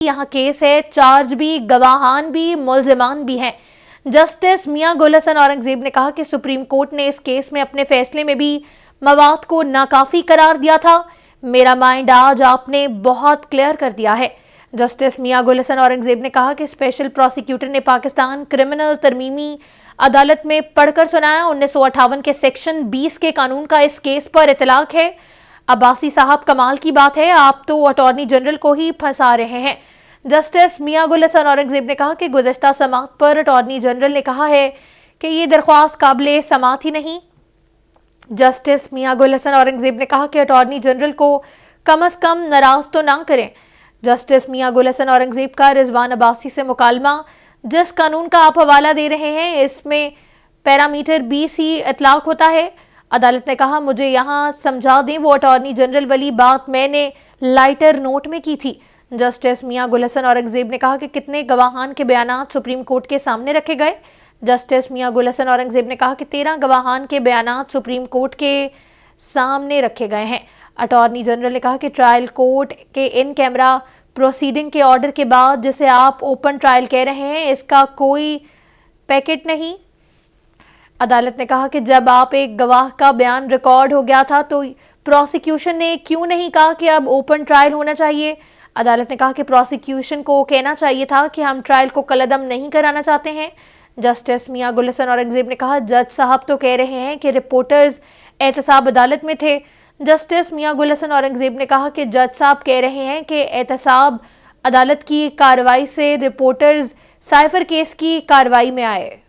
यहाँ केस है, चार्ज भी, गवाहान भी, मुल्जिमान भी हैं। जस्टिस मियां गुल हसन औरंगजेब ने कहा कि सुप्रीम कोर्ट ने इस केस में अपने फैसले में भी मवाद को नाकाफी करार दिया था। मेरा माइंड आज आपने बहुत क्लियर कर दिया है। जस्टिस मियां गुल हसन औरंगजेब ने कहा कि स्पेशल प्रोसिक्यूटर ने पाकिस्तान क्रिमिनल तरमीमी अदालत में पढ़कर सुनाया। 1958 के सेक्शन 20 के कानून का इस केस पर इतलाक है। अब्बासी साहब, कमाल की बात है, आप तो अटॉर्नी जनरल को ही फंसा रहे हैं। जस्टिस मियां गुल हसन औरंगजेब ने कहा कि गुज़श्ता समाअत पर अटॉर्नी जनरल ने कहा है कि ये दरख्वास्त काबिले समाअत ही नहीं। जस्टिस मियां गुल हसन औरंगजेब ने कहा कि अटॉर्नी जनरल को कम अज कम नाराज तो ना करें। जस्टिस मियां गुल हसन औरंगजेब का रिजवान अब्बासी से मुकालमा, जिस कानून का आप हवाला दे रहे हैं इसमें पैरामीटर 20 ही इतलाक होता है। अदालत ने कहा, मुझे यहाँ समझा दें, वो अटॉर्नी जनरल वाली बात मैंने लाइटर नोट में की थी। जस्टिस मियां गुल हसन औरंगजेब ने कहा कि कितने गवाहान के बयान सुप्रीम कोर्ट के सामने रखे गए। जस्टिस मियां गुल हसन औरंगजेब ने कहा कि 13 गवाहान के बयान सुप्रीम कोर्ट के सामने रखे गए हैं। अटॉर्नी जनरल ने कहा कि ट्रायल कोर्ट के इन कैमरा प्रोसीडिंग के ऑर्डर के बाद, जिसे आप ओपन ट्रायल कह रहे हैं, इसका कोई पैकेट नहीं। अदालत ने कहा कि जब आप एक गवाह का बयान रिकॉर्ड हो गया था तो प्रोसिक्यूशन ने क्यों नहीं कहा कि अब ओपन ट्रायल होना चाहिए। अदालत ने कहा कि प्रोसिक्यूशन को कहना चाहिए था कि हम ट्रायल को कलअदम नहीं कराना चाहते हैं। जस्टिस मियां गुल हसन औरंगजेब ने कहा, जज साहब तो कह रहे हैं कि रिपोर्टर्स एहतसाब अदालत में थे। जस्टिस मियां गुल हसन औरंगजेब ने कहा कि जज साहब कह रहे हैं कि एहतसाब अदालत की कार्रवाई से रिपोर्टर्स साइफर केस की कार्रवाई में आए।